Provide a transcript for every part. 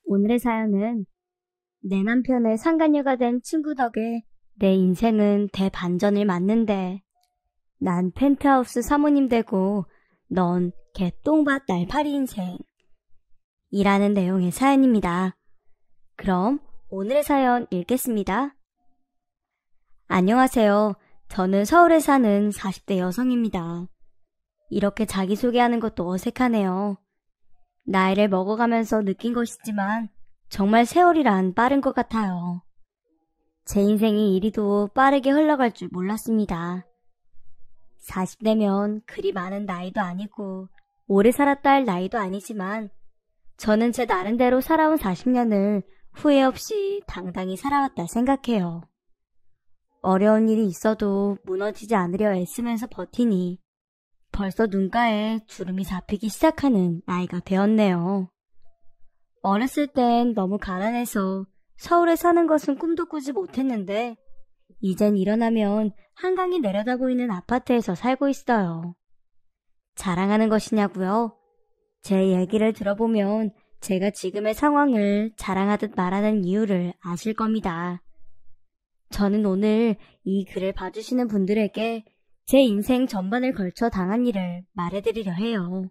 오늘의 사연은 내 남편의 상간녀가 된 친구 덕에 내 인생은 대반전을 맞는데 난 펜트하우스 사모님 되고 넌 개똥밭 날파리 인생 이라는 내용의 사연입니다. 그럼 오늘의 사연 읽겠습니다. 안녕하세요. 저는 서울에 사는 40대 여성입니다. 이렇게 자기소개하는 것도 어색하네요. 나이를 먹어가면서 느낀 것이지만 정말 세월이란 빠른 것 같아요. 제 인생이 이리도 빠르게 흘러갈 줄 몰랐습니다. 40대면 그리 많은 나이도 아니고 오래 살았다 할 나이도 아니지만 저는 제 나름대로 살아온 40년을 후회 없이 당당히 살아왔다 생각해요. 어려운 일이 있어도 무너지지 않으려 애쓰면서 버티니 벌써 눈가에 주름이 잡히기 시작하는 나이가 되었네요. 어렸을 땐 너무 가난해서 서울에 사는 것은 꿈도 꾸지 못했는데 이젠 일어나면 한강이 내려다 보이는 아파트에서 살고 있어요. 자랑하는 것이냐고요? 제 얘기를 들어보면 제가 지금의 상황을 자랑하듯 말하는 이유를 아실 겁니다. 저는 오늘 이 글을 봐주시는 분들에게 제 인생 전반을 걸쳐 당한 일을 말해드리려 해요.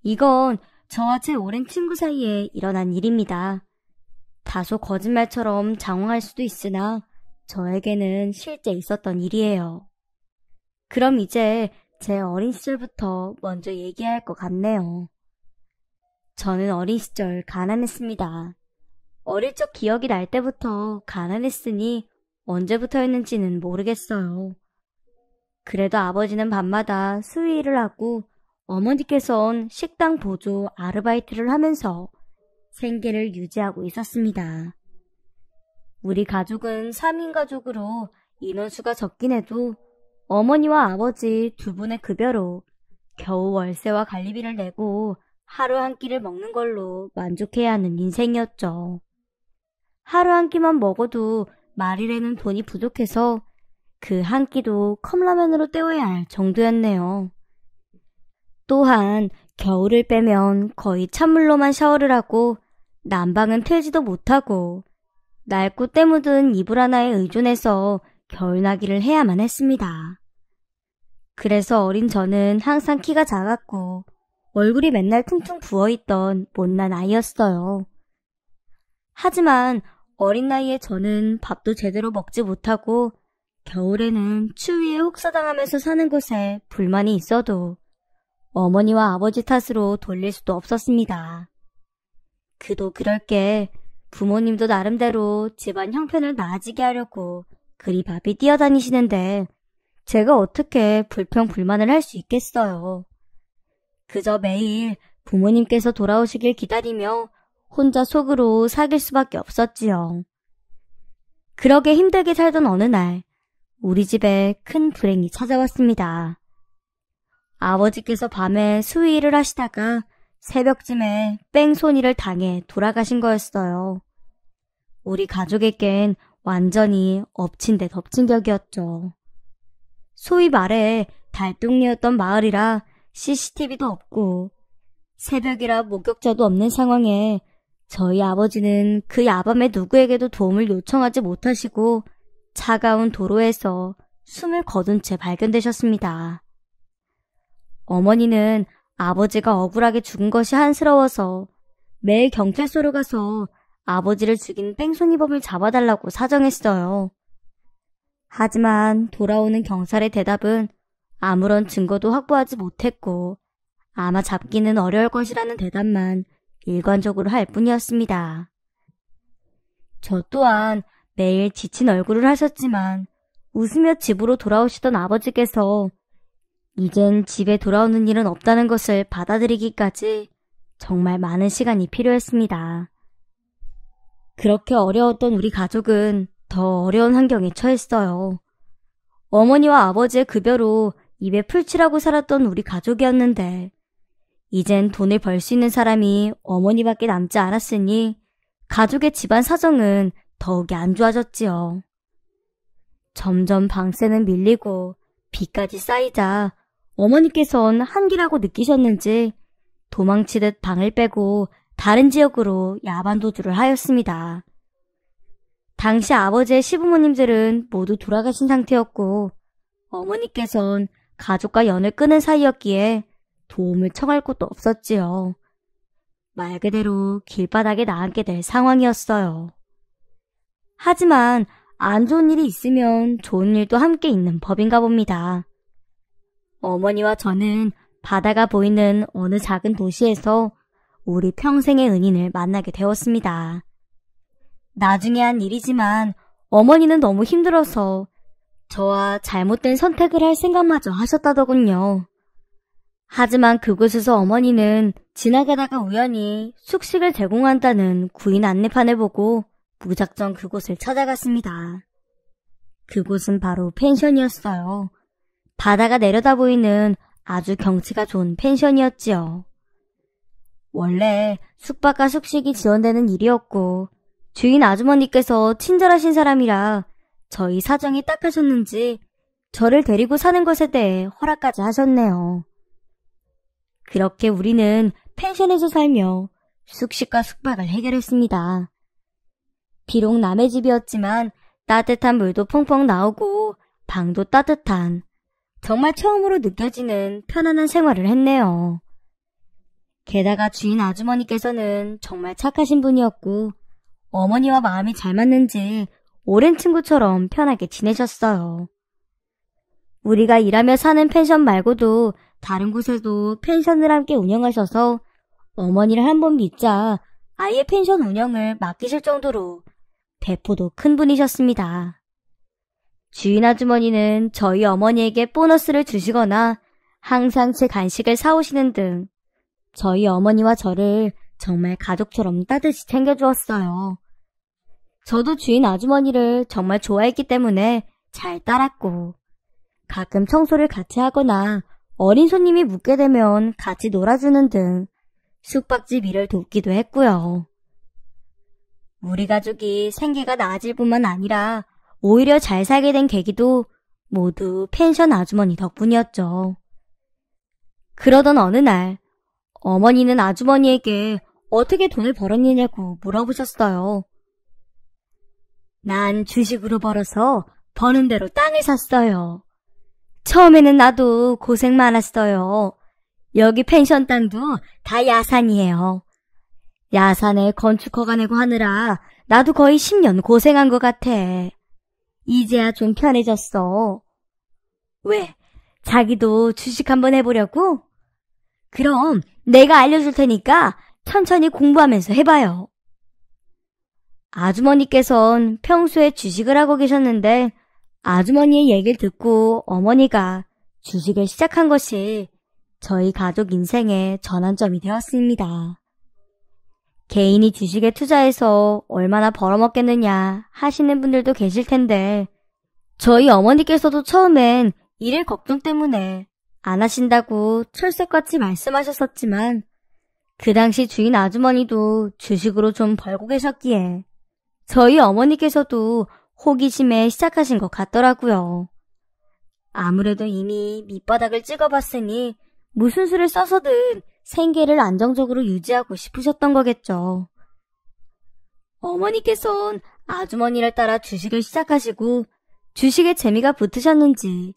이건 저와 제 오랜 친구 사이에 일어난 일입니다. 다소 거짓말처럼 장황할 수도 있으나 저에게는 실제 있었던 일이에요. 그럼 이제 제 어린 시절부터 먼저 얘기해야 할 것 같네요. 저는 어린 시절 가난했습니다. 어릴 적 기억이 날 때부터 가난했으니 언제부터였는지는 모르겠어요. 그래도 아버지는 밤마다 수의일을 하고 어머니께서는 식당 보조 아르바이트를 하면서 생계를 유지하고 있었습니다. 우리 가족은 3인 가족으로 인원수가 적긴 해도 어머니와 아버지 두 분의 급여로 겨우 월세와 관리비를 내고 하루 한 끼를 먹는 걸로 만족해야 하는 인생이었죠. 하루 한 끼만 먹어도 말일에는 돈이 부족해서 그 한 끼도 컵라면으로 때워야 할 정도였네요. 또한 겨울을 빼면 거의 찬물로만 샤워를 하고 난방은 틀지도 못하고 낡고 때 묻은 이불 하나에 의존해서 겨울나기를 해야만 했습니다. 그래서 어린 저는 항상 키가 작았고 얼굴이 맨날 퉁퉁 부어있던 못난 아이였어요. 하지만 어린 나이에 저는 밥도 제대로 먹지 못하고 겨울에는 추위에 혹사당하면서 사는 것에 불만이 있어도 어머니와 아버지 탓으로 돌릴 수도 없었습니다. 그도 그럴 게 부모님도 나름대로 집안 형편을 나아지게 하려고 그리 바삐 뛰어다니시는데 제가 어떻게 불평불만을 할 수 있겠어요. 그저 매일 부모님께서 돌아오시길 기다리며 혼자 속으로 사귈 수밖에 없었지요. 그러게 힘들게 살던 어느 날 우리 집에 큰 불행이 찾아왔습니다. 아버지께서 밤에 수의일을 하시다가 새벽쯤에 뺑소니를 당해 돌아가신 거였어요. 우리 가족에겐 완전히 엎친 데 덮친 격이었죠. 소위 말해 달동네였던 마을이라 CCTV도 없고 새벽이라 목격자도 없는 상황에 저희 아버지는 그 야밤에 누구에게도 도움을 요청하지 못하시고 차가운 도로에서 숨을 거둔 채 발견되셨습니다. 어머니는 아버지가 억울하게 죽은 것이 한스러워서 매일 경찰서로 가서 아버지를 죽인 뺑소니범을 잡아달라고 사정했어요. 하지만 돌아오는 경찰의 대답은 아무런 증거도 확보하지 못했고 아마 잡기는 어려울 것이라는 대답만 일관적으로 할 뿐이었습니다. 저 또한 매일 지친 얼굴을 하셨지만 웃으며 집으로 돌아오시던 아버지께서 이젠 집에 돌아오는 일은 없다는 것을 받아들이기까지 정말 많은 시간이 필요했습니다. 그렇게 어려웠던 우리 가족은 더 어려운 환경에 처했어요. 어머니와 아버지의 급여로 입에 풀칠하고 살았던 우리 가족이었는데 이젠 돈을 벌 수 있는 사람이 어머니밖에 남지 않았으니 가족의 집안 사정은 더욱이 안 좋아졌지요. 점점 방세는 밀리고 빚까지 쌓이자 어머니께선 한기라고 느끼셨는지 도망치듯 방을 빼고 다른 지역으로 야반도주를 하였습니다. 당시 아버지의 시부모님들은 모두 돌아가신 상태였고 어머니께선 가족과 연을 끊은 사이였기에 도움을 청할 곳도 없었지요. 말 그대로 길바닥에 나앉게 될 상황이었어요. 하지만 안 좋은 일이 있으면 좋은 일도 함께 있는 법인가 봅니다. 어머니와 저는 바다가 보이는 어느 작은 도시에서 우리 평생의 은인을 만나게 되었습니다. 나중에 한 일이지만 어머니는 너무 힘들어서 저와 잘못된 선택을 할 생각마저 하셨다더군요. 하지만 그곳에서 어머니는 지나가다가 우연히 숙식을 제공한다는 구인 안내판을 보고 무작정 그곳을 찾아갔습니다. 그곳은 바로 펜션이었어요. 바다가 내려다 보이는 아주 경치가 좋은 펜션이었지요. 원래 숙박과 숙식이 지원되는 일이었고 주인 아주머니께서 친절하신 사람이라 저희 사정이 딱하셨는지 저를 데리고 사는 것에 대해 허락까지 하셨네요. 그렇게 우리는 펜션에서 살며 숙식과 숙박을 해결했습니다. 비록 남의 집이었지만 따뜻한 물도 펑펑 나오고 방도 따뜻한 정말 처음으로 느껴지는 편안한 생활을 했네요. 게다가 주인 아주머니께서는 정말 착하신 분이었고 어머니와 마음이 잘 맞는지 오랜 친구처럼 편하게 지내셨어요. 우리가 일하며 사는 펜션 말고도 다른 곳에도 펜션을 함께 운영하셔서 어머니를 한번 믿자 아예 펜션 운영을 맡기실 정도로 배포도 큰 분이셨습니다. 주인 아주머니는 저희 어머니에게 보너스를 주시거나 항상 제 간식을 사오시는 등 저희 어머니와 저를 정말 가족처럼 따뜻이 챙겨주었어요. 저도 주인 아주머니를 정말 좋아했기 때문에 잘 따랐고 가끔 청소를 같이 하거나 어린 손님이 묵게 되면 같이 놀아주는 등 숙박집 일을 돕기도 했고요. 우리 가족이 생계가 나아질 뿐만 아니라 오히려 잘 살게 된 계기도 모두 펜션 아주머니 덕분이었죠. 그러던 어느 날 어머니는 아주머니에게 어떻게 돈을 벌었느냐고 물어보셨어요. 난 주식으로 벌어서 버는 대로 땅을 샀어요. 처음에는 나도 고생 많았어요. 여기 펜션 땅도 다 야산이에요. 야산에 건축 허가 내고 하느라 나도 거의 10년 고생한 것 같아. 이제야 좀 편해졌어. 왜? 자기도 주식 한번 해보려고? 그럼 내가 알려줄 테니까 천천히 공부하면서 해봐요. 아주머니께선 평소에 주식을 하고 계셨는데 아주머니의 얘기를 듣고 어머니가 주식을 시작한 것이 저희 가족 인생의 전환점이 되었습니다. 개인이 주식에 투자해서 얼마나 벌어먹겠느냐 하시는 분들도 계실 텐데 저희 어머니께서도 처음엔 일의 걱정 때문에 안 하신다고 철석같이 말씀하셨었지만 그 당시 주인 아주머니도 주식으로 좀 벌고 계셨기에 저희 어머니께서도 호기심에 시작하신 것 같더라고요. 아무래도 이미 밑바닥을 찍어봤으니 무슨 수를 써서든 생계를 안정적으로 유지하고 싶으셨던 거겠죠. 어머니께서는 아주머니를 따라 주식을 시작하시고 주식에 재미가 붙으셨는지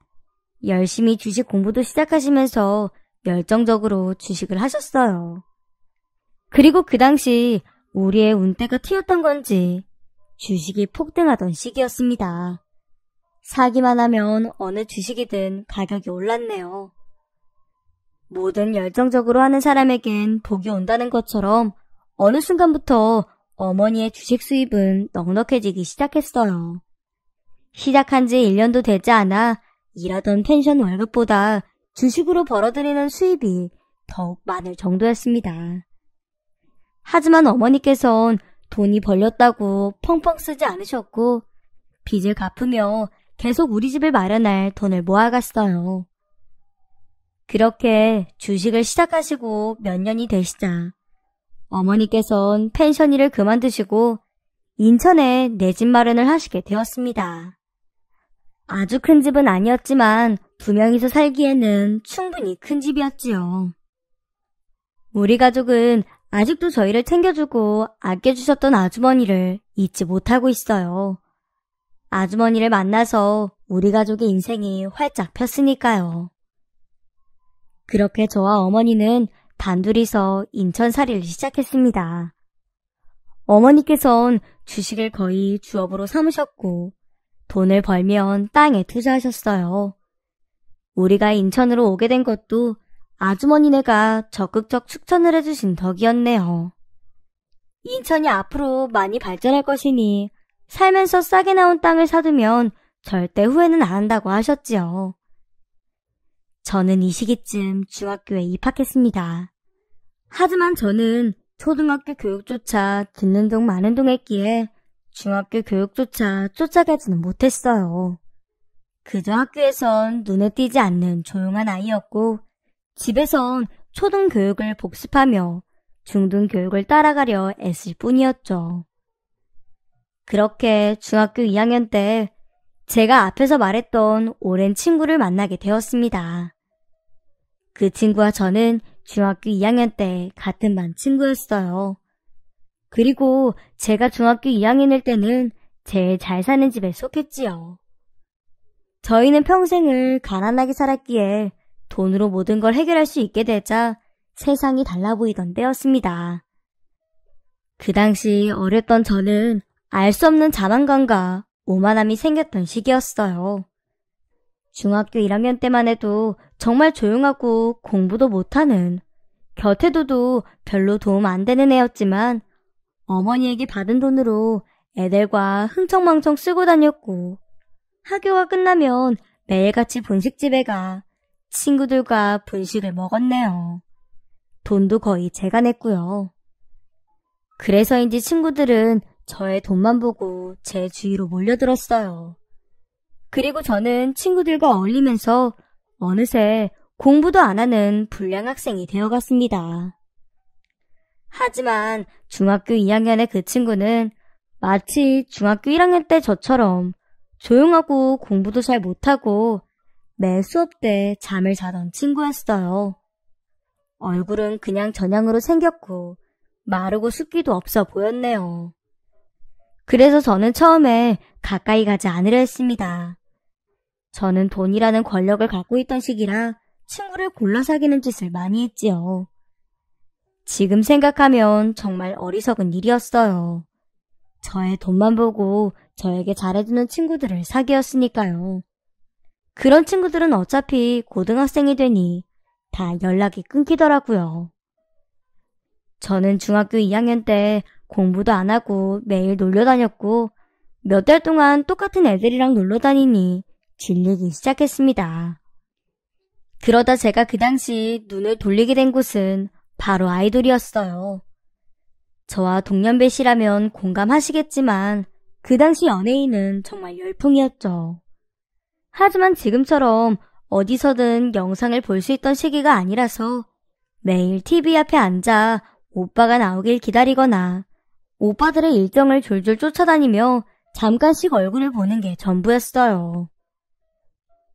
열심히 주식 공부도 시작하시면서 열정적으로 주식을 하셨어요. 그리고 그 당시 우리의 운때가 튀었던 건지 주식이 폭등하던 시기였습니다. 사기만 하면 어느 주식이든 가격이 올랐네요. 뭐든 열정적으로 하는 사람에겐 복이 온다는 것처럼 어느 순간부터 어머니의 주식 수입은 넉넉해지기 시작했어요. 시작한 지 1년도 되지 않아 일하던 펜션 월급보다 주식으로 벌어들이는 수입이 더욱 많을 정도였습니다. 하지만 어머니께선 돈이 벌렸다고 펑펑 쓰지 않으셨고 빚을 갚으며 계속 우리 집을 마련할 돈을 모아갔어요. 그렇게 주식을 시작하시고 몇 년이 되시자 어머니께선 펜션 일을 그만두시고 인천에 내 집 마련을 하시게 되었습니다. 아주 큰 집은 아니었지만 2명이서 살기에는 충분히 큰 집이었지요. 우리 가족은 아직도 저희를 챙겨주고 아껴주셨던 아주머니를 잊지 못하고 있어요. 아주머니를 만나서 우리 가족의 인생이 활짝 폈으니까요. 그렇게 저와 어머니는 단둘이서 인천살이를 시작했습니다. 어머니께선 주식을 거의 주업으로 삼으셨고 돈을 벌면 땅에 투자하셨어요. 우리가 인천으로 오게 된 것도 아주머니네가 적극적 추천을 해주신 덕이었네요. 인천이 앞으로 많이 발전할 것이니 살면서 싸게 나온 땅을 사두면 절대 후회는 안 한다고 하셨지요. 저는 이 시기쯤 중학교에 입학했습니다. 하지만 저는 초등학교 교육조차 듣는 동 마는 동 했기에 중학교 교육조차 쫓아가지는 못했어요. 그저 학교에선 눈에 띄지 않는 조용한 아이였고 집에선 초등교육을 복습하며 중등교육을 따라가려 애쓸 뿐이었죠. 그렇게 중학교 2학년 때 제가 앞에서 말했던 오랜 친구를 만나게 되었습니다. 그 친구와 저는 중학교 2학년 때 같은 반 친구였어요. 그리고 제가 중학교 2학년일 때는 제일 잘 사는 집에 속했지요. 저희는 평생을 가난하게 살았기에 돈으로 모든 걸 해결할 수 있게 되자 세상이 달라 보이던 때였습니다. 그 당시 어렸던 저는 알 수 없는 자만감과 오만함이 생겼던 시기였어요. 중학교 1학년 때만 해도 정말 조용하고 공부도 못하는, 곁에 둬도 별로 도움 안 되는 애였지만 어머니에게 받은 돈으로 애들과 흥청망청 쓰고 다녔고 학교가 끝나면 매일같이 분식집에 가 친구들과 분식을 먹었네요. 돈도 거의 제가 냈고요. 그래서인지 친구들은 저의 돈만 보고 제 주위로 몰려들었어요. 그리고 저는 친구들과 어울리면서 어느새 공부도 안 하는 불량 학생이 되어갔습니다. 하지만 중학교 2학년의 그 친구는 마치 중학교 1학년 때 저처럼 조용하고 공부도 잘 못하고 매 수업 때 잠을 자던 친구였어요. 얼굴은 그냥 전향으로 생겼고 마르고 숫기도 없어 보였네요. 그래서 저는 처음에 가까이 가지 않으려 했습니다. 저는 돈이라는 권력을 갖고 있던 시기라 친구를 골라 사귀는 짓을 많이 했지요. 지금 생각하면 정말 어리석은 일이었어요. 저의 돈만 보고 저에게 잘해주는 친구들을 사귀었으니까요. 그런 친구들은 어차피 고등학생이 되니 다 연락이 끊기더라고요. 저는 중학교 2학년 때 공부도 안 하고 매일 놀러 다녔고 몇 달 동안 똑같은 애들이랑 놀러 다니니 질리기 시작했습니다. 그러다 제가 그 당시 눈을 돌리게 된 곳은 바로 아이돌이었어요. 저와 동년배시라면 공감하시겠지만 그 당시 연예인은 정말 열풍이었죠. 하지만 지금처럼 어디서든 영상을 볼 수 있던 시기가 아니라서 매일 TV 앞에 앉아 오빠가 나오길 기다리거나 오빠들의 일정을 졸졸 쫓아다니며 잠깐씩 얼굴을 보는 게 전부였어요.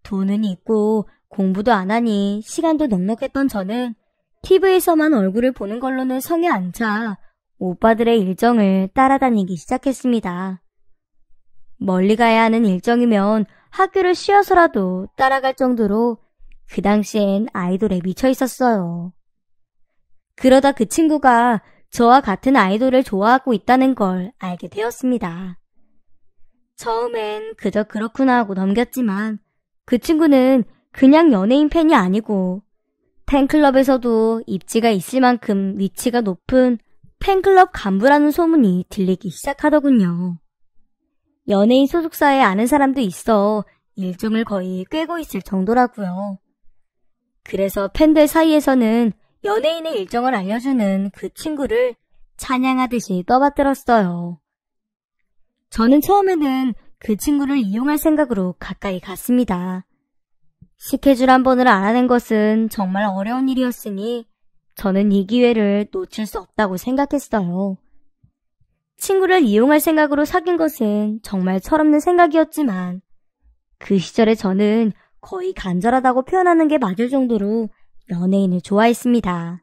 돈은 있고 공부도 안 하니 시간도 넉넉했던 저는 TV에서만 얼굴을 보는 걸로는 성에 안 차 오빠들의 일정을 따라다니기 시작했습니다. 멀리 가야 하는 일정이면 학교를 쉬어서라도 따라갈 정도로 그 당시엔 아이돌에 미쳐 있었어요. 그러다 그 친구가 저와 같은 아이돌을 좋아하고 있다는 걸 알게 되었습니다. 처음엔 그저 그렇구나 하고 넘겼지만 그 친구는 그냥 연예인 팬이 아니고 팬클럽에서도 입지가 있을 만큼 위치가 높은 팬클럽 간부라는 소문이 들리기 시작하더군요. 연예인 소속사에 아는 사람도 있어 일정을 거의 꿰고 있을 정도라고요. 그래서 팬들 사이에서는 연예인의 일정을 알려주는 그 친구를 찬양하듯이 떠받들었어요. 저는 처음에는 그 친구를 이용할 생각으로 가까이 갔습니다. 스케줄 한 번을 알아낸 것은 정말 어려운 일이었으니 저는 이 기회를 놓칠 수 없다고 생각했어요. 친구를 이용할 생각으로 사귄 것은 정말 철없는 생각이었지만 그 시절에 저는 거의 간절하다고 표현하는 게 맞을 정도로 연예인을 좋아했습니다.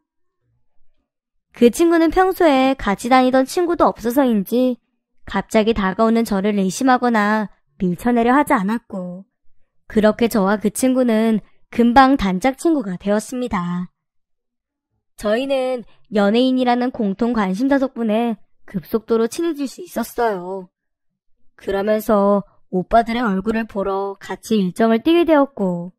그 친구는 평소에 같이 다니던 친구도 없어서인지 갑자기 다가오는 저를 의심하거나 밀쳐내려 하지 않았고, 그렇게 저와 그 친구는 금방 단짝 친구가 되었습니다. 저희는 연예인이라는 공통 관심사 덕분에 급속도로 친해질 수 있었어요. 그러면서 오빠들의 얼굴을 보러 같이 일정을 뛰게 되었고,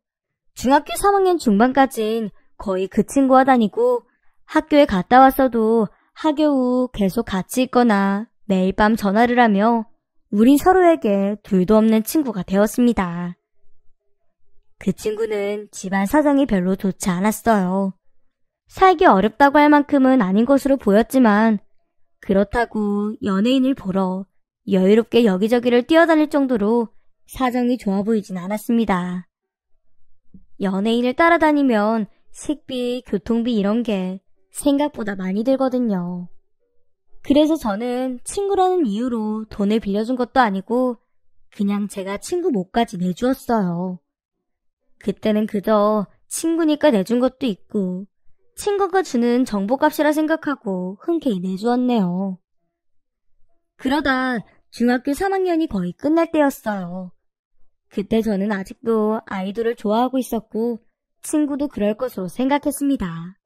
중학교 3학년 중반까진 거의 그 친구와 다니고, 학교에 갔다 왔어도 학교 후 계속 같이 있거나 매일 밤 전화를 하며 우린 서로에게 둘도 없는 친구가 되었습니다. 그 친구는 집안 사정이 별로 좋지 않았어요. 살기 어렵다고 할 만큼은 아닌 것으로 보였지만, 그렇다고 연예인을 보러 여유롭게 여기저기를 뛰어다닐 정도로 사정이 좋아 보이진 않았습니다. 연예인을 따라다니면 식비, 교통비 이런 게 생각보다 많이 들거든요. 그래서 저는 친구라는 이유로 돈을 빌려준 것도 아니고 그냥 제가 친구 몫까지 내주었어요. 그때는 그저 친구니까 내준 것도 있고 친구가 주는 정보값이라 생각하고 흔쾌히 내주었네요. 그러다 중학교 3학년이 거의 끝날 때였어요. 그때 저는 아직도 아이돌을 좋아하고 있었고 친구도 그럴 것으로 생각했습니다.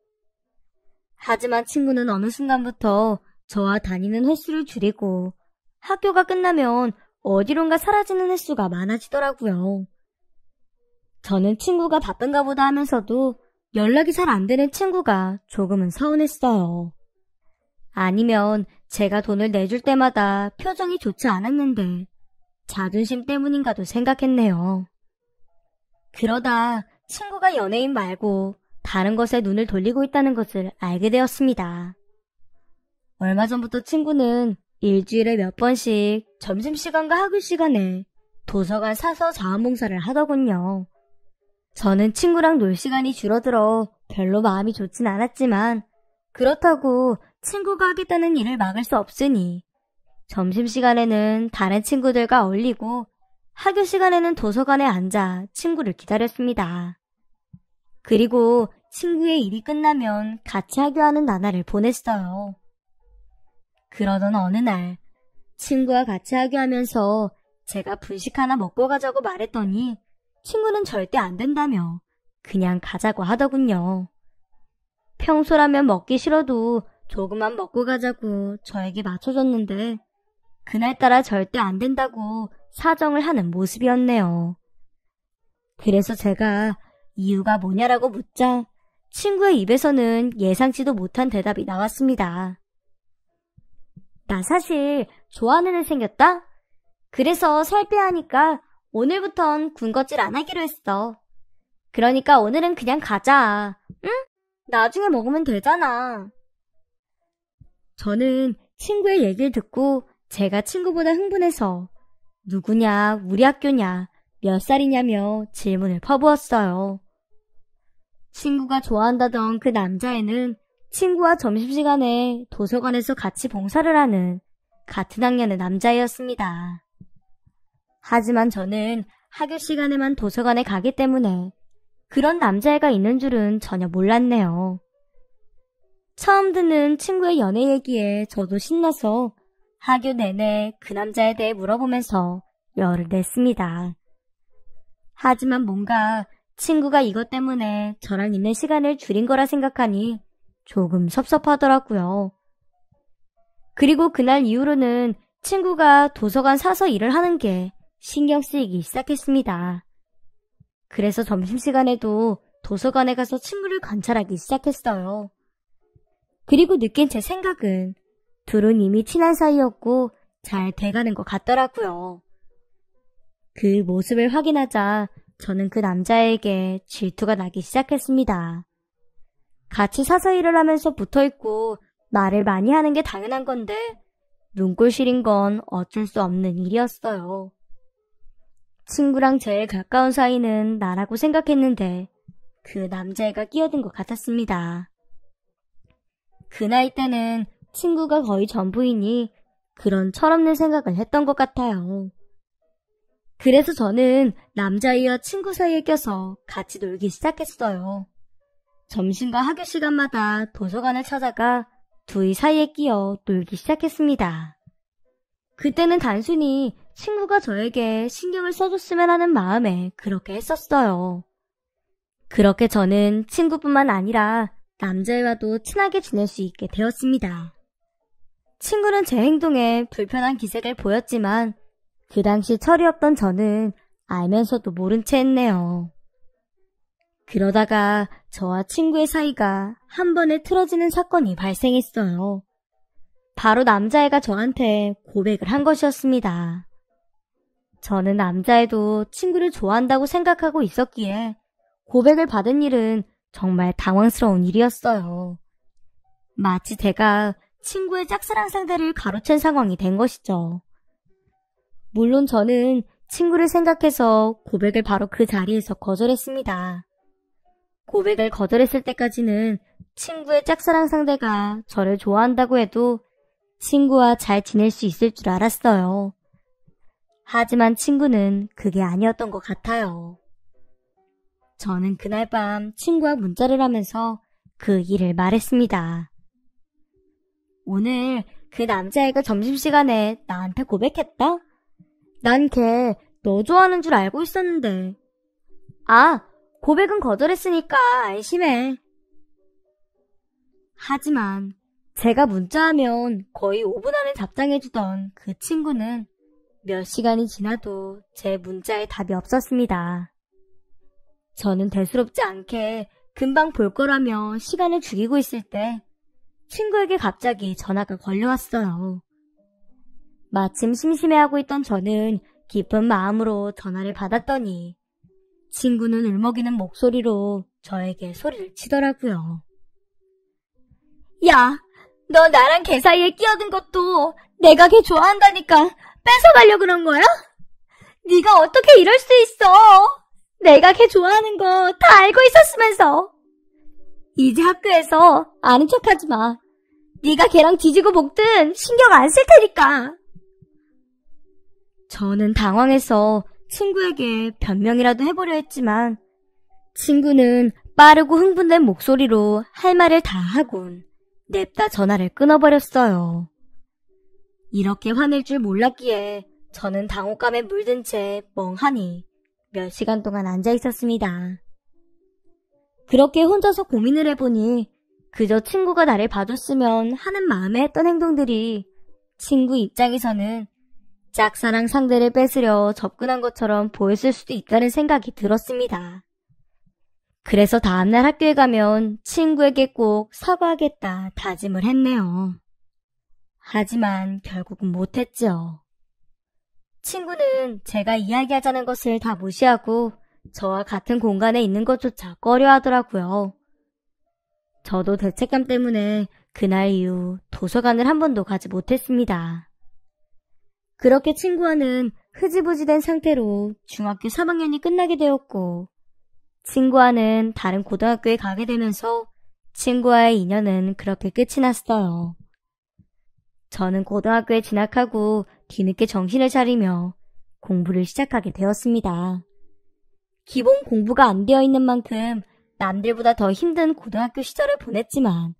하지만 친구는 어느 순간부터 저와 다니는 횟수를 줄이고 학교가 끝나면 어디론가 사라지는 횟수가 많아지더라고요. 저는 친구가 바쁜가 보다 하면서도 연락이 잘 안 되는 친구가 조금은 서운했어요. 아니면 제가 돈을 내줄 때마다 표정이 좋지 않았는데 자존심 때문인가도 생각했네요. 그러다 친구가 연예인 말고 다른 것에 눈을 돌리고 있다는 것을 알게 되었습니다. 얼마 전부터 친구는 일주일에 몇 번씩 점심시간과 학교 시간에 도서관 사서 자원봉사를 하더군요. 저는 친구랑 놀 시간이 줄어들어 별로 마음이 좋진 않았지만 그렇다고 친구가 하겠다는 일을 막을 수 없으니 점심시간에는 다른 친구들과 어울리고 학교 시간에는 도서관에 앉아 친구를 기다렸습니다. 그리고 친구의 일이 끝나면 같이 하교하는 나날을 보냈어요. 그러던 어느 날 친구와 같이 하교하면서 제가 분식 하나 먹고 가자고 말했더니 친구는 절대 안 된다며 그냥 가자고 하더군요. 평소라면 먹기 싫어도 조금만 먹고 가자고 저에게 맞춰줬는데 그날따라 절대 안 된다고 사정을 하는 모습이었네요. 그래서 제가 이유가 뭐냐라고 묻자 친구의 입에서는 예상치도 못한 대답이 나왔습니다. 나 사실 좋아하는 애 생겼다? 그래서 살 빼야 하니까 오늘부턴 군것질 안 하기로 했어. 그러니까 오늘은 그냥 가자. 응? 나중에 먹으면 되잖아. 저는 친구의 얘기를 듣고 제가 친구보다 흥분해서 누구냐, 우리 학교냐, 몇 살이냐며 질문을 퍼부었어요. 친구가 좋아한다던 그 남자애는 친구와 점심시간에 도서관에서 같이 봉사를 하는 같은 학년의 남자애였습니다. 하지만 저는 학교 시간에만 도서관에 가기 때문에 그런 남자애가 있는 줄은 전혀 몰랐네요. 처음 듣는 친구의 연애 얘기에 저도 신나서 학교 내내 그 남자에 대해 물어보면서 열을 냈습니다. 하지만 뭔가 친구가 이것 때문에 저랑 있는 시간을 줄인 거라 생각하니 조금 섭섭하더라고요. 그리고 그날 이후로는 친구가 도서관 사서 일을 하는 게 신경 쓰이기 시작했습니다. 그래서 점심시간에도 도서관에 가서 친구를 관찰하기 시작했어요. 그리고 느낀 제 생각은 둘은 이미 친한 사이였고 잘 돼가는 것 같더라고요. 그 모습을 확인하자 저는 그 남자에게 질투가 나기 시작했습니다. 같이 사서 일을 하면서 붙어있고 말을 많이 하는 게 당연한 건데 눈꼴 시린 건 어쩔 수 없는 일이었어요. 친구랑 제일 가까운 사이는 나라고 생각했는데 그 남자애가 끼어든 것 같았습니다. 그 나이 때는 친구가 거의 전부이니 그런 철없는 생각을 했던 것 같아요. 그래서 저는 남자애와 친구 사이에 껴서 같이 놀기 시작했어요. 점심과 학교 시간마다 도서관을 찾아가 둘이 사이에 끼어 놀기 시작했습니다. 그때는 단순히 친구가 저에게 신경을 써줬으면 하는 마음에 그렇게 했었어요. 그렇게 저는 친구뿐만 아니라 남자애와도 친하게 지낼 수 있게 되었습니다. 친구는 제 행동에 불편한 기색을 보였지만 그 당시 철이 없던 저는 알면서도 모른 채 했네요. 그러다가 저와 친구의 사이가 한 번에 틀어지는 사건이 발생했어요. 바로 남자애가 저한테 고백을 한 것이었습니다. 저는 남자애도 친구를 좋아한다고 생각하고 있었기에 고백을 받은 일은 정말 당황스러운 일이었어요. 마치 제가 친구의 짝사랑 상대를 가로챈 상황이 된 것이죠. 물론 저는 친구를 생각해서 고백을 바로 그 자리에서 거절했습니다. 고백을 거절했을 때까지는 친구의 짝사랑 상대가 저를 좋아한다고 해도 친구와 잘 지낼 수 있을 줄 알았어요. 하지만 친구는 그게 아니었던 것 같아요. 저는 그날 밤 친구와 문자를 하면서 그 일을 말했습니다. 오늘 그 남자애가 점심시간에 나한테 고백했다? 난 걔 너 좋아하는 줄 알고 있었는데. 아, 고백은 거절했으니까 안심해. 하지만 제가 문자하면 거의 5분 안에 답장해주던 그 친구는 몇 시간이 지나도 제 문자에 답이 없었습니다. 저는 대수롭지 않게 금방 볼 거라며 시간을 죽이고 있을 때 친구에게 갑자기 전화가 걸려왔어요. 마침 심심해하고 있던 저는 기쁜 마음으로 전화를 받았더니 친구는 울먹이는 목소리로 저에게 소리를 치더라고요. 야, 너 나랑 걔 사이에 끼어든 것도 내가 걔 좋아한다니까 뺏어가려고 그런 거야? 네가 어떻게 이럴 수 있어? 내가 걔 좋아하는 거 다 알고 있었으면서. 이제 학교에서 아는 척하지 마. 네가 걔랑 뒤지고 볶든 신경 안 쓸 테니까. 저는 당황해서 친구에게 변명이라도 해보려 했지만 친구는 빠르고 흥분된 목소리로 할 말을 다 하곤 냅다 전화를 끊어버렸어요. 이렇게 화낼 줄 몰랐기에 저는 당혹감에 물든 채 멍하니 몇 시간 동안 앉아 있었습니다. 그렇게 혼자서 고민을 해보니 그저 친구가 나를 봐줬으면 하는 마음에 했던 행동들이 친구 입장에서는 짝사랑 상대를 뺏으려 접근한 것처럼 보였을 수도 있다는 생각이 들었습니다. 그래서 다음날 학교에 가면 친구에게 꼭 사과하겠다 다짐을 했네요. 하지만 결국은 못했죠. 친구는 제가 이야기하자는 것을 다 무시하고 저와 같은 공간에 있는 것조차 꺼려하더라고요. 저도 죄책감 때문에 그날 이후 도서관을 한 번도 가지 못했습니다. 그렇게 친구와는 흐지부지 된 상태로 중학교 3학년이 끝나게 되었고 친구와는 다른 고등학교에 가게 되면서 친구와의 인연은 그렇게 끝이 났어요. 저는 고등학교에 진학하고 뒤늦게 정신을 차리며 공부를 시작하게 되었습니다. 기본 공부가 안 되어 있는 만큼 남들보다 더 힘든 고등학교 시절을 보냈지만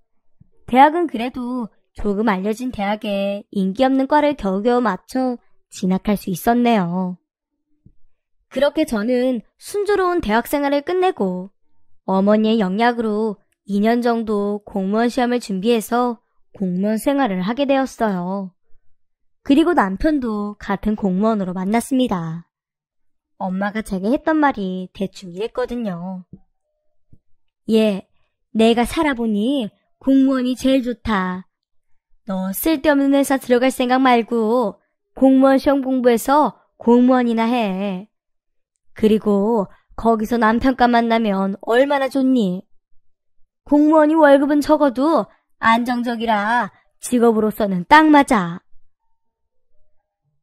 대학은 그래도 조금 알려진 대학에 인기 없는 과를 겨우겨우 맞춰 진학할 수 있었네요. 그렇게 저는 순조로운 대학 생활을 끝내고 어머니의 영약으로 2년 정도 공무원 시험을 준비해서 공무원 생활을 하게 되었어요. 그리고 남편도 같은 공무원으로 만났습니다. 엄마가 제게 했던 말이 대충 이랬거든요. 얘, 내가 살아보니 공무원이 제일 좋다. 너 쓸데없는 회사 들어갈 생각 말고 공무원 시험 공부해서 공무원이나 해. 그리고 거기서 남편과 만나면 얼마나 좋니? 공무원이 월급은 적어도 안정적이라 직업으로서는 딱 맞아.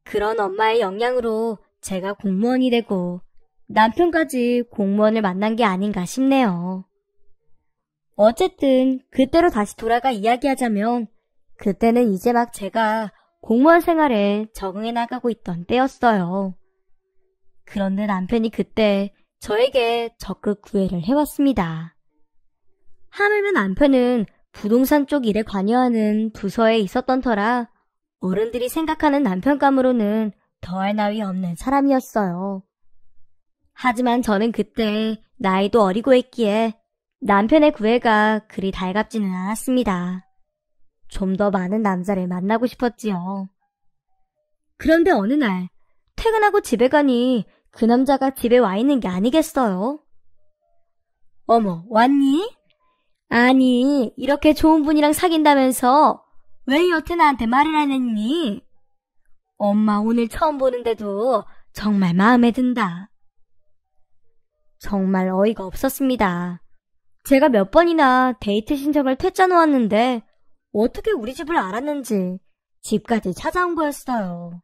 그런 엄마의 영향으로 제가 공무원이 되고 남편까지 공무원을 만난 게 아닌가 싶네요. 어쨌든 그때로 다시 돌아가 이야기하자면 그때는 이제 막 제가 공무원 생활에 적응해 나가고 있던 때였어요. 그런데 남편이 그때 저에게 적극 구애를 해왔습니다. 하물며 남편은 부동산 쪽 일에 관여하는 부서에 있었던 터라 어른들이 생각하는 남편감으로는 더할 나위 없는 사람이었어요. 하지만 저는 그때 나이도 어리고 했기에 남편의 구애가 그리 달갑지는 않았습니다. 좀 더 많은 남자를 만나고 싶었지요. 그런데 어느 날 퇴근하고 집에 가니 그 남자가 집에 와 있는 게 아니겠어요? 어머, 왔니? 아니, 이렇게 좋은 분이랑 사귄다면서 왜 여태 나한테 말을 안 했니? 엄마 오늘 처음 보는데도 정말 마음에 든다. 정말 어이가 없었습니다. 제가 몇 번이나 데이트 신청을 퇴짜 놓았는데 어떻게 우리 집을 알았는지 집까지 찾아온 거였어요.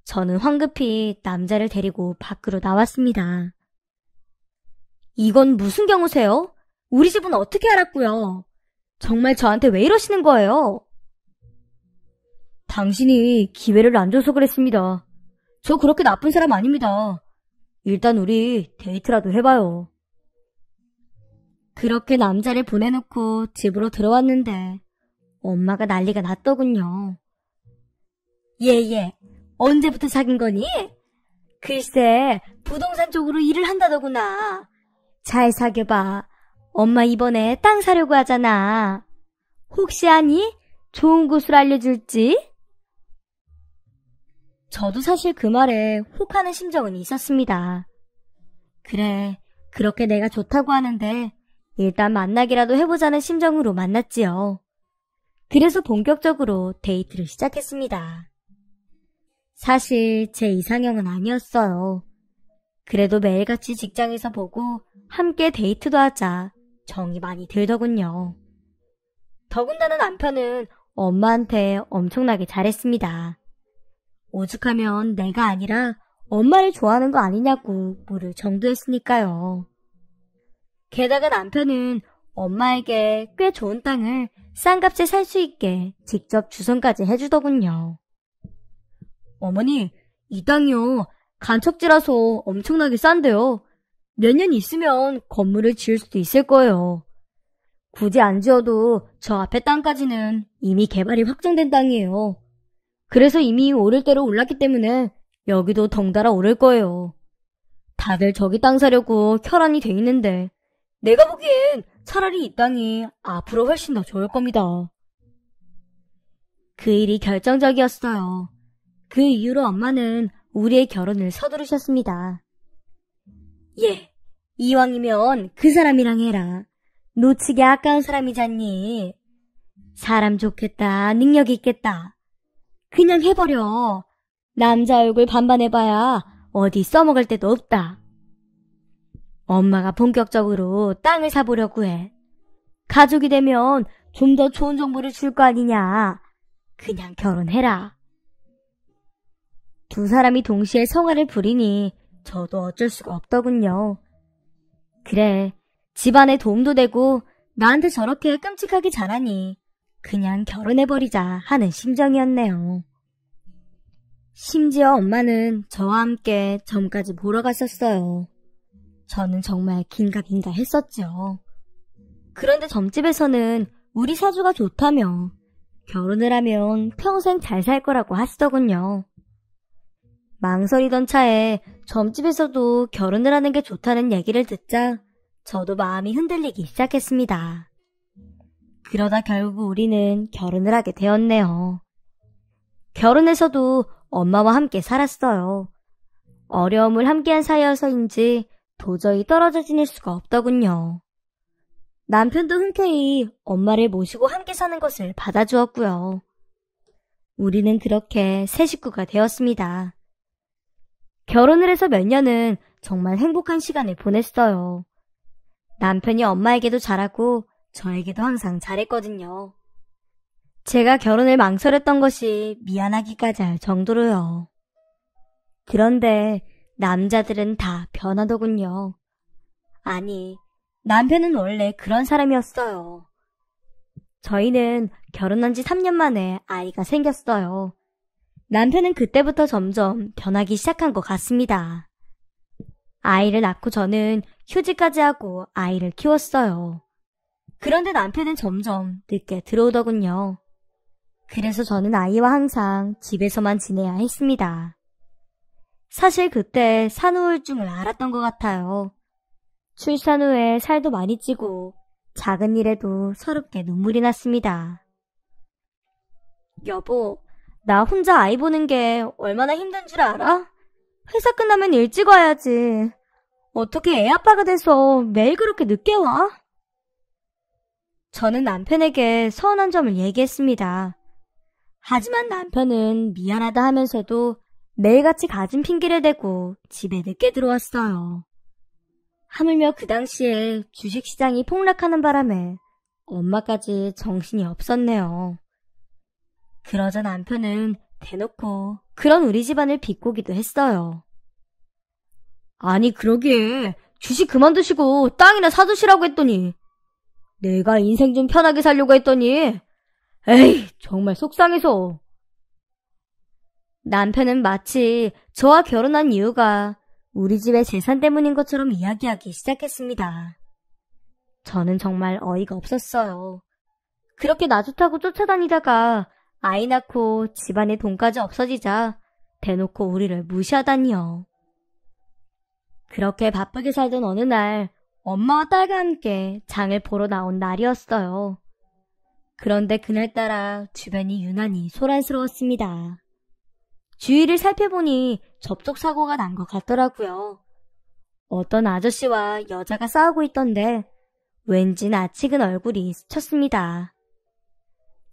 저는 황급히 남자를 데리고 밖으로 나왔습니다. 이건 무슨 경우세요? 우리 집은 어떻게 알았고요? 정말 저한테 왜 이러시는 거예요? 당신이 기회를 안 줘서 그랬습니다. 저 그렇게 나쁜 사람 아닙니다. 일단 우리 데이트라도 해봐요. 그렇게 남자를 보내놓고 집으로 들어왔는데 엄마가 난리가 났더군요. 얘, 언제부터 사귄 거니? 글쎄, 부동산 쪽으로 일을 한다더구나. 잘 사귀어봐. 엄마 이번에 땅 사려고 하잖아. 혹시 아니? 좋은 곳을 알려줄지? 저도 사실 그 말에 혹하는 심정은 있었습니다. 그래, 그렇게 내가 좋다고 하는데 일단 만나기라도 해보자는 심정으로 만났지요. 그래서 본격적으로 데이트를 시작했습니다. 사실 제 이상형은 아니었어요. 그래도 매일같이 직장에서 보고 함께 데이트도 하자 정이 많이 들더군요. 더군다나 남편은 엄마한테 엄청나게 잘했습니다. 오죽하면 내가 아니라 엄마를 좋아하는 거 아니냐고 물을 정도했으니까요. 게다가 남편은 엄마에게 꽤 좋은 땅을 싼 값에 살 수 있게 직접 주선까지 해주더군요. 어머니, 이 땅이요. 간척지라서 엄청나게 싼데요. 몇 년 있으면 건물을 지을 수도 있을 거예요. 굳이 안 지어도 저 앞에 땅까지는 이미 개발이 확정된 땅이에요. 그래서 이미 오를 대로 올랐기 때문에 여기도 덩달아 오를 거예요. 다들 저기 땅 사려고 혈안이 돼 있는데 내가 보기엔 차라리 이 땅이 앞으로 훨씬 더 좋을 겁니다. 그 일이 결정적이었어요. 그 이후로 엄마는 우리의 결혼을 서두르셨습니다. 예, 이왕이면 그 사람이랑 해라. 놓치기 아까운 사람이잖니. 사람 좋겠다, 능력 있겠다. 그냥 해버려. 남자 얼굴 반반 해봐야 어디 써먹을 데도 없다. 엄마가 본격적으로 땅을 사보려고 해. 가족이 되면 좀 더 좋은 정보를 줄 거 아니냐. 그냥 결혼해라. 두 사람이 동시에 성화를 부리니 저도 어쩔 수가 없더군요. 그래, 집안에 도움도 되고 나한테 저렇게 끔찍하게 잘하니 그냥 결혼해버리자 하는 심정이었네요. 심지어 엄마는 저와 함께 점까지 보러 갔었어요. 저는 정말 긴가민가 했었죠. 그런데 점집에서는 우리 사주가 좋다며 결혼을 하면 평생 잘 살 거라고 하시더군요. 망설이던 차에 점집에서도 결혼을 하는 게 좋다는 얘기를 듣자 저도 마음이 흔들리기 시작했습니다. 그러다 결국 우리는 결혼을 하게 되었네요. 결혼해서도 엄마와 함께 살았어요. 어려움을 함께한 사이여서인지 도저히 떨어져 지낼 수가 없더군요. 남편도 흔쾌히 엄마를 모시고 함께 사는 것을 받아주었고요. 우리는 그렇게 새 식구가 되었습니다. 결혼을 해서 몇 년은 정말 행복한 시간을 보냈어요. 남편이 엄마에게도 잘하고 저에게도 항상 잘했거든요. 제가 결혼을 망설였던 것이 미안하기까지 할 정도로요. 그런데 남자들은 다 변하더군요. 아니, 남편은 원래 그런 사람이었어요. 저희는 결혼한 지 3년 만에 아이가 생겼어요. 남편은 그때부터 점점 변하기 시작한 것 같습니다. 아이를 낳고 저는 휴직까지 하고 아이를 키웠어요. 그런데 남편은 점점 늦게 들어오더군요. 그래서 저는 아이와 항상 집에서만 지내야 했습니다. 사실 그때 산후우울증을 앓았던 것 같아요. 출산 후에 살도 많이 찌고 작은 일에도 서럽게 눈물이 났습니다. 여보, 나 혼자 아이 보는 게 얼마나 힘든 줄 알아? 회사 끝나면 일찍 와야지. 어떻게 애 아빠가 돼서 매일 그렇게 늦게 와? 저는 남편에게 서운한 점을 얘기했습니다. 하지만 남편은 미안하다 하면서도 매일같이 가진 핑계를 대고 집에 늦게 들어왔어요. 하물며 그 당시에 주식시장이 폭락하는 바람에 엄마까지 정신이 없었네요. 그러자 남편은 대놓고 그런 우리 집안을 비꼬기도 했어요. 아니 그러기에 주식 그만두시고 땅이나 사두시라고 했더니 내가 인생 좀 편하게 살려고 했더니 에이 정말 속상해서. 남편은 마치 저와 결혼한 이유가 우리 집의 재산 때문인 것처럼 이야기하기 시작했습니다. 저는 정말 어이가 없었어요. 그렇게 나 좋다고 쫓아다니다가 아이 낳고 집안에 돈까지 없어지자 대놓고 우리를 무시하다니요. 그렇게 바쁘게 살던 어느 날 엄마와 딸과 함께 장을 보러 나온 날이었어요. 그런데 그날따라 주변이 유난히 소란스러웠습니다. 주위를 살펴보니 접촉사고가 난 것 같더라고요. 어떤 아저씨와 여자가 싸우고 있던데 왠지 낯익은 얼굴이 스쳤습니다.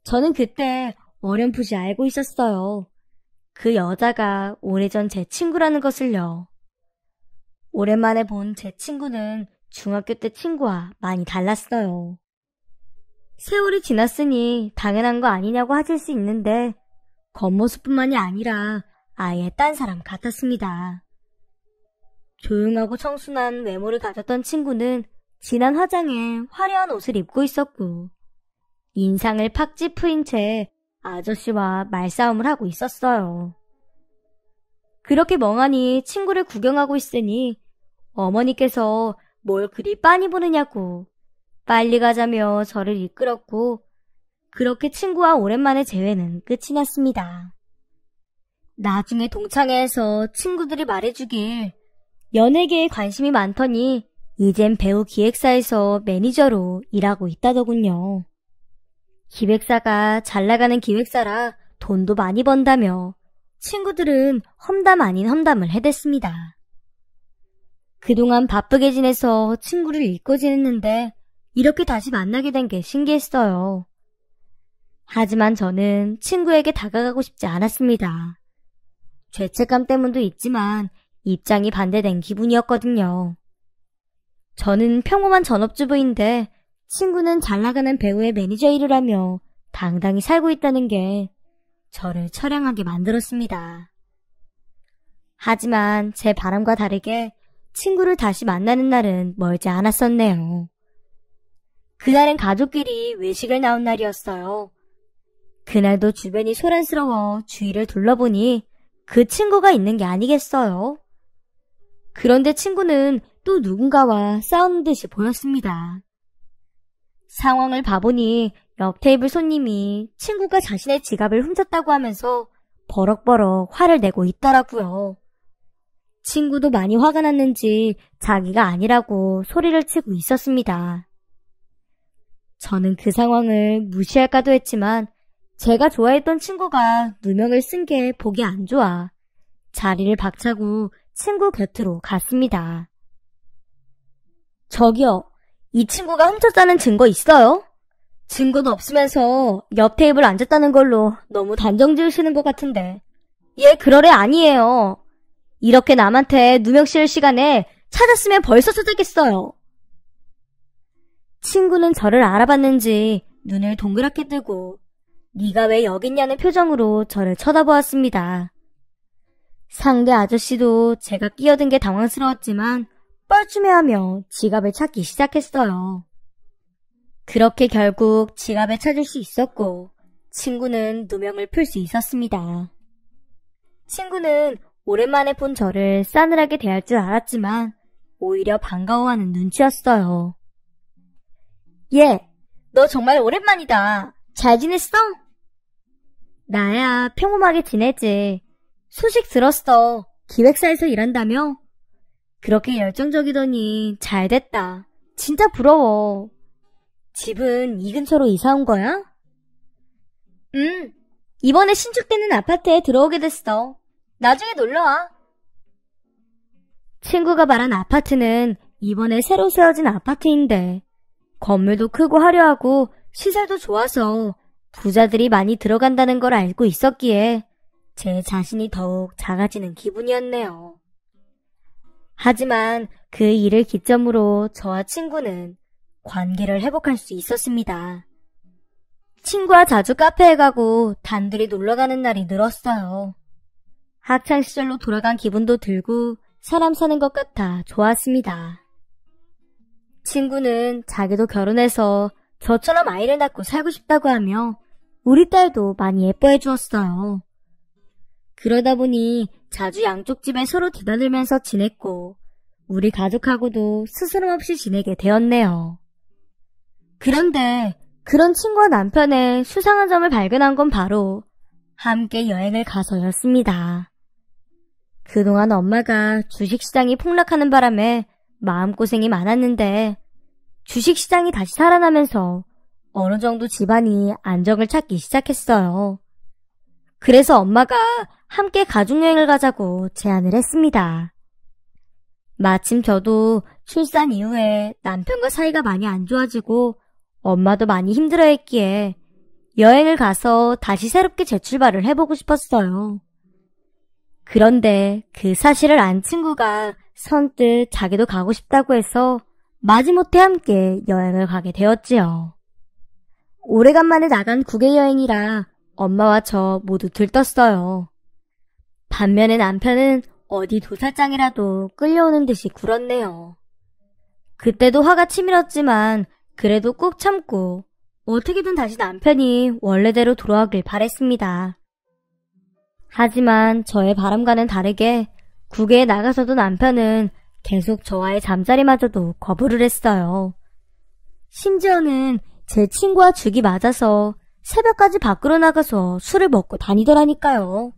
저는 그때 어렴풋이 알고 있었어요. 그 여자가 오래전 제 친구라는 것을요. 오랜만에 본 제 친구는 중학교 때 친구와 많이 달랐어요. 세월이 지났으니 당연한 거 아니냐고 하실 수 있는데 겉모습뿐만이 아니라 아예 딴 사람 같았습니다. 조용하고 청순한 외모를 가졌던 친구는 진한 화장에 화려한 옷을 입고 있었고 인상을 팍 찌푸린 채 아저씨와 말싸움을 하고 있었어요. 그렇게 멍하니 친구를 구경하고 있으니 어머니께서 뭘 그리 빤히 보느냐고 빨리 가자며 저를 이끌었고 그렇게 친구와 오랜만에 재회는 끝이 났습니다. 나중에 동창회에서 친구들이 말해주길 연예계에 관심이 많더니 이젠 배우 기획사에서 매니저로 일하고 있다더군요. 기획사가 잘나가는 기획사라 돈도 많이 번다며 친구들은 험담 아닌 험담을 해댔습니다. 그동안 바쁘게 지내서 친구를 잊고 지냈는데 이렇게 다시 만나게 된 게 신기했어요. 하지만 저는 친구에게 다가가고 싶지 않았습니다. 죄책감 때문도 있지만 입장이 반대된 기분이었거든요. 저는 평범한 전업주부인데 친구는 잘나가는 배우의 매니저 일을 하며 당당히 살고 있다는 게 저를 처량하게 만들었습니다. 하지만 제 바람과 다르게 친구를 다시 만나는 날은 멀지 않았었네요. 그날은 가족끼리 외식을 나온 날이었어요. 그날도 주변이 소란스러워 주위를 둘러보니 그 친구가 있는 게 아니겠어요? 그런데 친구는 또 누군가와 싸우는 듯이 보였습니다. 상황을 봐보니 옆 테이블 손님이 친구가 자신의 지갑을 훔쳤다고 하면서 버럭버럭 화를 내고 있더라고요. 친구도 많이 화가 났는지 자기가 아니라고 소리를 치고 있었습니다. 저는 그 상황을 무시할까도 했지만 제가 좋아했던 친구가 누명을 쓴 게 보기 안 좋아 자리를 박차고 친구 곁으로 갔습니다. 저기요, 이 친구가 훔쳤다는 증거 있어요? 증거도 없으면서 옆 테이블 앉았다는 걸로 너무 단정 지으시는 것 같은데. 얘 그럴 애 아니에요. 이렇게 남한테 누명 씌울 시간에 찾았으면 벌써 찾았겠어요. 친구는 저를 알아봤는지 눈을 동그랗게 뜨고 네가 왜 여기 있냐는 표정으로 저를 쳐다보았습니다. 상대 아저씨도 제가 끼어든 게 당황스러웠지만 뻘쭘해하며 지갑을 찾기 시작했어요. 그렇게 결국 지갑을 찾을 수 있었고 친구는 누명을 풀 수 있었습니다. 친구는 오랜만에 본 저를 싸늘하게 대할 줄 알았지만 오히려 반가워하는 눈치였어요. 얘, 너 정말 오랜만이다. 잘 지냈어? 나야 평범하게 지내지. 소식 들었어. 기획사에서 일한다며? 그렇게 열정적이더니 잘 됐다. 진짜 부러워. 집은 이 근처로 이사 온 거야? 응. 이번에 신축되는 아파트에 들어오게 됐어. 나중에 놀러와. 친구가 말한 아파트는 이번에 새로 세워진 아파트인데 건물도 크고 화려하고 시설도 좋아서 부자들이 많이 들어간다는 걸 알고 있었기에 제 자신이 더욱 작아지는 기분이었네요. 하지만 그 일을 기점으로 저와 친구는 관계를 회복할 수 있었습니다. 친구와 자주 카페에 가고 단둘이 놀러가는 날이 늘었어요. 학창시절로 돌아간 기분도 들고 사람 사는 것 같아 좋았습니다. 친구는 자기도 결혼해서 저처럼 아이를 낳고 살고 싶다고 하며 우리 딸도 많이 예뻐해 주었어요. 그러다 보니 자주 양쪽 집에 서로 드나들면서 지냈고 우리 가족하고도 스스럼 없이 지내게 되었네요. 그런데 그런 친구와 남편의 수상한 점을 발견한 건 바로 함께 여행을 가서였습니다. 그동안 엄마가 주식시장이 폭락하는 바람에 마음고생이 많았는데 주식시장이 다시 살아나면서 어느 정도 집안이 안정을 찾기 시작했어요. 그래서 엄마가 함께 가족여행을 가자고 제안을 했습니다. 마침 저도 출산 이후에 남편과 사이가 많이 안 좋아지고 엄마도 많이 힘들어했기에 여행을 가서 다시 새롭게 재출발을 해보고 싶었어요. 그런데 그 사실을 안 친구가 선뜻 자기도 가고 싶다고 해서 마지못해 함께 여행을 가게 되었지요. 오래간만에 나간 국외 여행이라 엄마와 저 모두 들떴어요. 반면에 남편은 어디 도살장이라도 끌려오는 듯이 굴었네요. 그때도 화가 치밀었지만 그래도 꾹 참고 어떻게든 다시 남편이 원래대로 돌아가길 바랬습니다. 하지만 저의 바람과는 다르게 국외에 나가서도 남편은 계속 저와의 잠자리마저도 거부를 했어요. 심지어는 제 친구와 죽이 맞아서 새벽까지 밖으로 나가서 술을 먹고 다니더라니까요.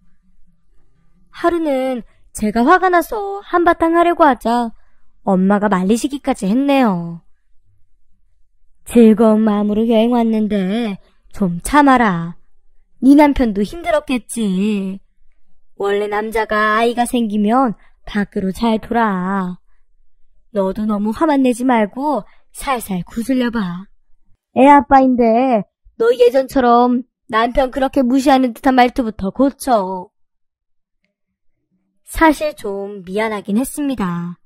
하루는 제가 화가 나서 한바탕 하려고 하자 엄마가 말리시기까지 했네요. 즐거운 마음으로 여행 왔는데 좀 참아라. 네 남편도 힘들었겠지. 원래 남자가 아이가 생기면 밖으로 잘 돌아. 너도 너무 화만 내지 말고 살살 구슬려봐. 애 아빠인데 너 예전처럼 남편 그렇게 무시하는 듯한 말투부터 고쳐. 사실 좀 미안하긴 했습니다.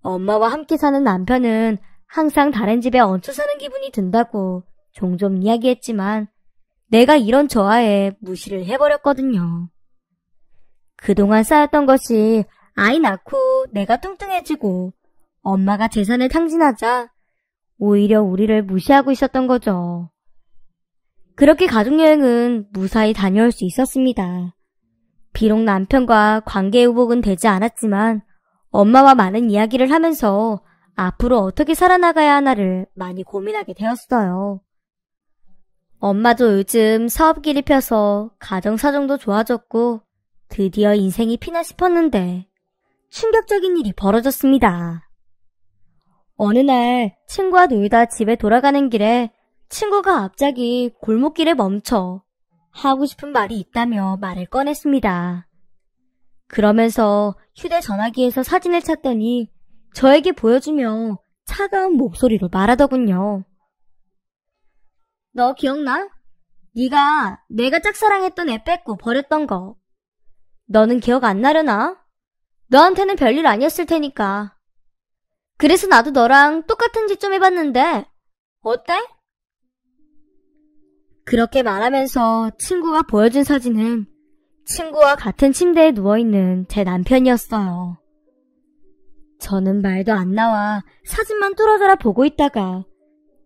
엄마와 함께 사는 남편은 항상 다른 집에 얹혀 사는 기분이 든다고 종종 이야기했지만 내가 이런 저하에 무시를 해버렸거든요. 그동안 쌓였던 것이 아이 낳고 내가 뚱뚱해지고 엄마가 재산을 탕진하자 오히려 우리를 무시하고 있었던 거죠. 그렇게 가족여행은 무사히 다녀올 수 있었습니다. 비록 남편과 관계 회복은 되지 않았지만 엄마와 많은 이야기를 하면서 앞으로 어떻게 살아나가야 하나를 많이 고민하게 되었어요. 엄마도 요즘 사업길이 펴서 가정 사정도 좋아졌고 드디어 인생이 피나 싶었는데 충격적인 일이 벌어졌습니다. 어느 날 친구와 놀다 집에 돌아가는 길에 친구가 갑자기 골목길에 멈춰 하고 싶은 말이 있다며 말을 꺼냈습니다. 그러면서 휴대전화기에서 사진을 찾더니 저에게 보여주며 차가운 목소리로 말하더군요. 너 기억나? 네가 내가 짝사랑했던 애 뺏고 버렸던 거. 너는 기억 안 나려나? 너한테는 별일 아니었을 테니까. 그래서 나도 너랑 똑같은 짓 좀 해봤는데 어때? 그렇게 말하면서 친구가 보여준 사진은 친구와 같은 침대에 누워있는 제 남편이었어요. 저는 말도 안 나와 사진만 뚫어져라 보고 있다가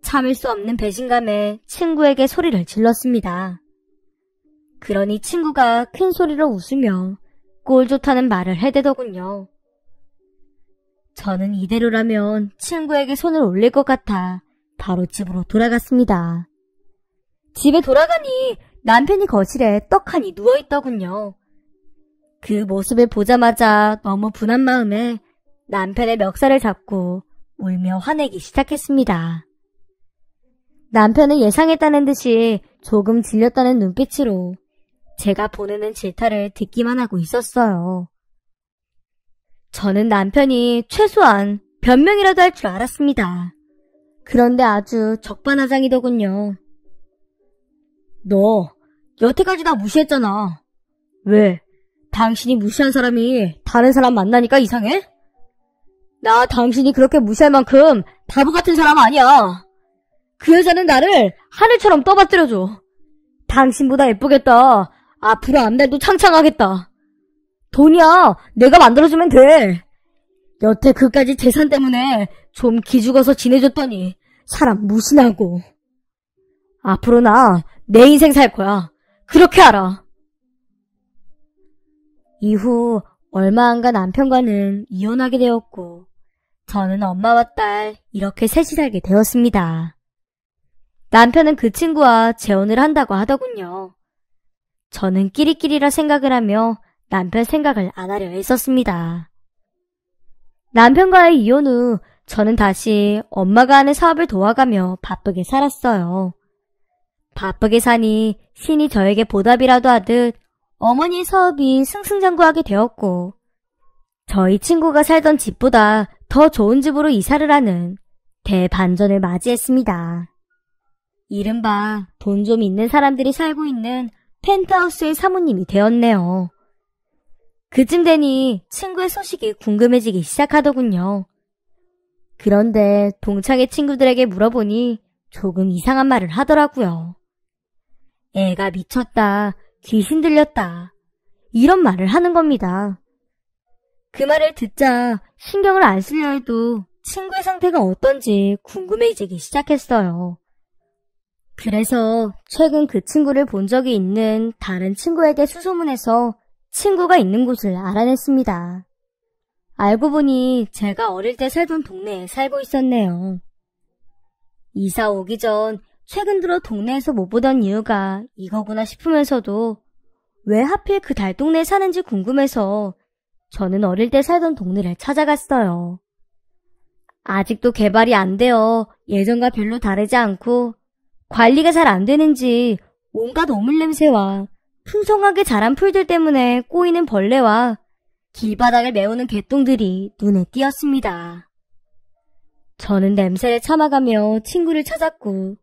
참을 수 없는 배신감에 친구에게 소리를 질렀습니다. 그러니 친구가 큰 소리로 웃으며 꼴 좋다는 말을 해대더군요. 저는 이대로라면 친구에게 손을 올릴 것 같아 바로 집으로 돌아갔습니다. 집에 돌아가니 남편이 거실에 떡하니 누워있더군요. 그 모습을 보자마자 너무 분한 마음에 남편의 멱살을 잡고 울며 화내기 시작했습니다. 남편은 예상했다는 듯이 조금 질렸다는 눈빛으로 제가 보내는 질타를 듣기만 하고 있었어요. 저는 남편이 최소한 변명이라도 할 줄 알았습니다. 그런데 아주 적반하장이더군요. 너 여태까지 나 무시했잖아. 왜? 당신이 무시한 사람이 다른 사람 만나니까 이상해? 나 당신이 그렇게 무시할 만큼 바보 같은 사람 아니야. 그 여자는 나를 하늘처럼 떠받들여줘. 당신보다 예쁘겠다. 앞으로 앞날도 창창하겠다. 돈이야 내가 만들어주면 돼. 여태 그까지 재산 때문에 좀 기죽어서 지내줬더니 사람 무시하고. 앞으로 나 내 인생 살 거야. 그렇게 알아. 이후 얼마 안 가 남편과는 이혼하게 되었고 저는 엄마와 딸 이렇게 셋이 살게 되었습니다. 남편은 그 친구와 재혼을 한다고 하더군요. 저는 끼리끼리라 생각을 하며 남편 생각을 안 하려 했었습니다. 남편과의 이혼 후 저는 다시 엄마가 하는 사업을 도와가며 바쁘게 살았어요. 바쁘게 사니 신이 저에게 보답이라도 하듯 어머니의 사업이 승승장구하게 되었고 저희 친구가 살던 집보다 더 좋은 집으로 이사를 하는 대반전을 맞이했습니다. 이른바 돈 좀 있는 사람들이 살고 있는 펜트하우스의 사모님이 되었네요. 그쯤 되니 친구의 소식이 궁금해지기 시작하더군요. 그런데 동창의 친구들에게 물어보니 조금 이상한 말을 하더라고요. 애가 미쳤다, 귀신 들렸다, 이런 말을 하는 겁니다. 그 말을 듣자 신경을 안 쓰려 해도 친구의 상태가 어떤지 궁금해지기 시작했어요. 그래서 최근 그 친구를 본 적이 있는 다른 친구에게 수소문해서 친구가 있는 곳을 알아냈습니다. 알고 보니 제가 어릴 때 살던 동네에 살고 있었네요. 이사 오기 전 최근 들어 동네에서 못 보던 이유가 이거구나 싶으면서도 왜 하필 그 달동네에 사는지 궁금해서 저는 어릴 때 살던 동네를 찾아갔어요. 아직도 개발이 안 되어 예전과 별로 다르지 않고 관리가 잘 안 되는지 온갖 오물 냄새와 풍성하게 자란 풀들 때문에 꼬이는 벌레와 길바닥을 메우는 개똥들이 눈에 띄었습니다. 저는 냄새를 참아가며 친구를 찾았고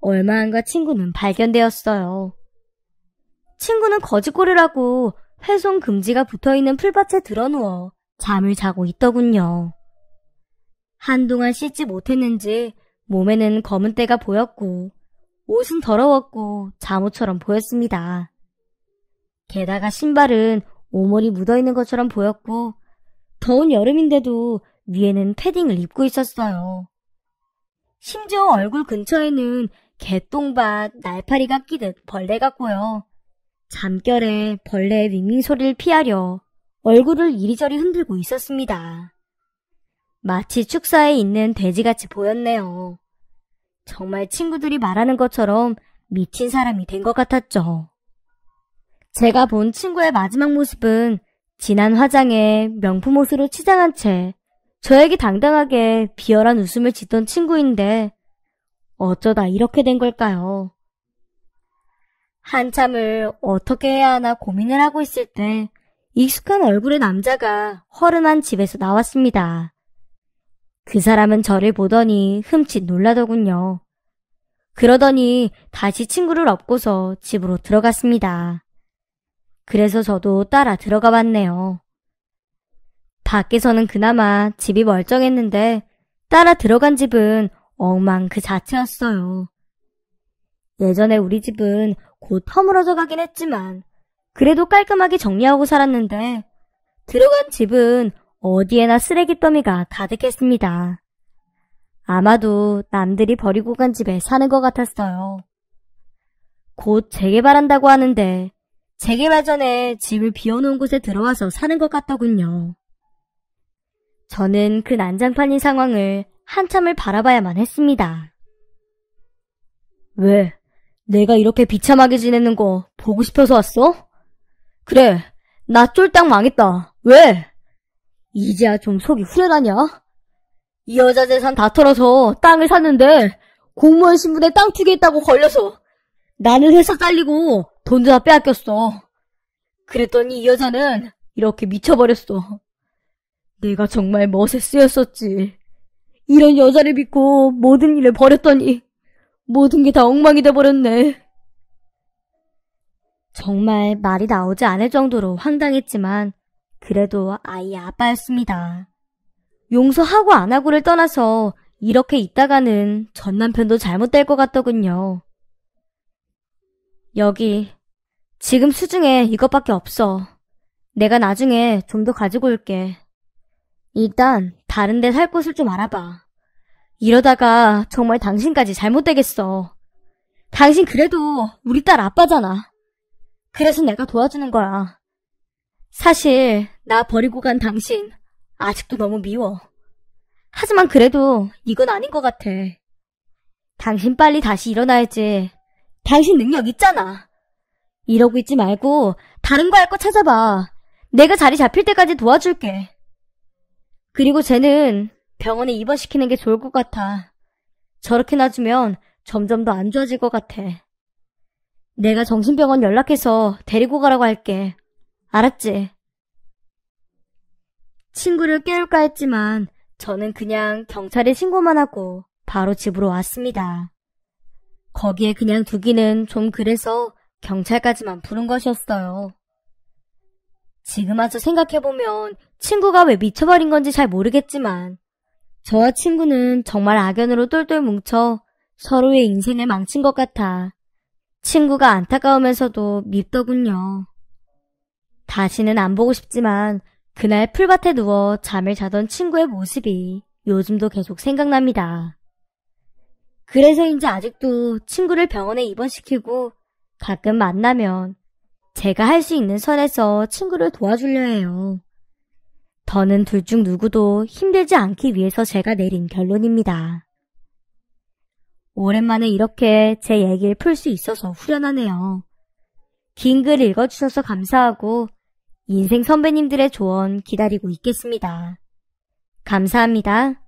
얼마 안 가 친구는 발견되었어요. 친구는 거짓골을 하고 훼손 금지가 붙어있는 풀밭에 드러누워 잠을 자고 있더군요. 한동안 씻지 못했는지 몸에는 검은 때가 보였고 옷은 더러웠고 잠옷처럼 보였습니다. 게다가 신발은 오물이 묻어있는 것처럼 보였고 더운 여름인데도 위에는 패딩을 입고 있었어요. 심지어 얼굴 근처에는 개똥밭 날파리가 끼듯 벌레가 꼬여 잠결에 벌레의 윙윙 소리를 피하려 얼굴을 이리저리 흔들고 있었습니다. 마치 축사에 있는 돼지같이 보였네요. 정말 친구들이 말하는 것처럼 미친 사람이 된 것 같았죠. 제가 본 친구의 마지막 모습은 진한 화장에 명품 옷으로 치장한 채 저에게 당당하게 비열한 웃음을 짓던 친구인데 어쩌다 이렇게 된 걸까요? 한참을 어떻게 해야 하나 고민을 하고 있을 때 익숙한 얼굴의 남자가 허름한 집에서 나왔습니다. 그 사람은 저를 보더니 흠칫 놀라더군요. 그러더니 다시 친구를 업고서 집으로 들어갔습니다. 그래서 저도 따라 들어가 봤네요. 밖에서는 그나마 집이 멀쩡했는데 따라 들어간 집은 엉망 그 자체였어요. 예전에 우리 집은 곧 허물어져 가긴 했지만 그래도 깔끔하게 정리하고 살았는데 들어간 집은 어디에나 쓰레기 더미가 가득했습니다. 아마도 남들이 버리고 간 집에 사는 것 같았어요. 곧 재개발한다고 하는데 재개발 전에 집을 비워놓은 곳에 들어와서 사는 것 같더군요. 저는 그 난장판인 상황을 한참을 바라봐야만 했습니다. 왜? 내가 이렇게 비참하게 지내는 거 보고 싶어서 왔어? 그래, 나 쫄딱 망했다. 왜? 이제야 좀 속이 후련하냐? 이 여자 재산 다 털어서 땅을 샀는데 공무원 신분에 땅 투기했다고 걸려서 나는 회사 잘리고 돈도 다 빼앗겼어. 그랬더니 이 여자는 이렇게 미쳐버렸어. 내가 정말 멋에 쓰였었지. 이런 여자를 믿고 모든 일을 버렸더니 모든 게 다 엉망이 돼버렸네. 정말 말이 나오지 않을 정도로 황당했지만 그래도 아이의 아빠였습니다. 용서하고 안 하고를 떠나서 이렇게 있다가는 전 남편도 잘못될 것 같더군요. 여기 지금 수중에 이것밖에 없어. 내가 나중에 좀 더 가지고 올게. 일단 다른 데 살 곳을 좀 알아봐. 이러다가 정말 당신까지 잘못되겠어. 당신 그래도 우리 딸 아빠잖아. 그래서 내가 도와주는 거야. 사실 나 버리고 간 당신 아직도 너무 미워. 하지만 그래도 이건 아닌 것 같아. 당신 빨리 다시 일어나야지. 당신 능력 있잖아. 이러고 있지 말고 다른 거 할 거 찾아봐. 내가 자리 잡힐 때까지 도와줄게. 그리고 쟤는 병원에 입원시키는 게 좋을 것 같아. 저렇게 놔주면 점점 더 안 좋아질 것 같아. 내가 정신병원 연락해서 데리고 가라고 할게. 알았지? 친구를 깨울까 했지만 저는 그냥 경찰에 신고만 하고 바로 집으로 왔습니다. 거기에 그냥 두기는 좀 그래서 경찰까지만 부른 것이었어요. 지금 와서 생각해보면 친구가 왜 미쳐버린 건지 잘 모르겠지만 저와 친구는 정말 악연으로 똘똘 뭉쳐 서로의 인생을 망친 것 같아 친구가 안타까우면서도 밉더군요. 다시는 안 보고 싶지만 그날 풀밭에 누워 잠을 자던 친구의 모습이 요즘도 계속 생각납니다. 그래서인지 아직도 친구를 병원에 입원시키고 가끔 만나면 제가 할 수 있는 선에서 친구를 도와주려 해요. 더는 둘 중 누구도 힘들지 않기 위해서 제가 내린 결론입니다. 오랜만에 이렇게 제 얘기를 풀 수 있어서 후련하네요. 긴 글 읽어주셔서 감사하고 인생 선배님들의 조언 기다리고 있겠습니다. 감사합니다.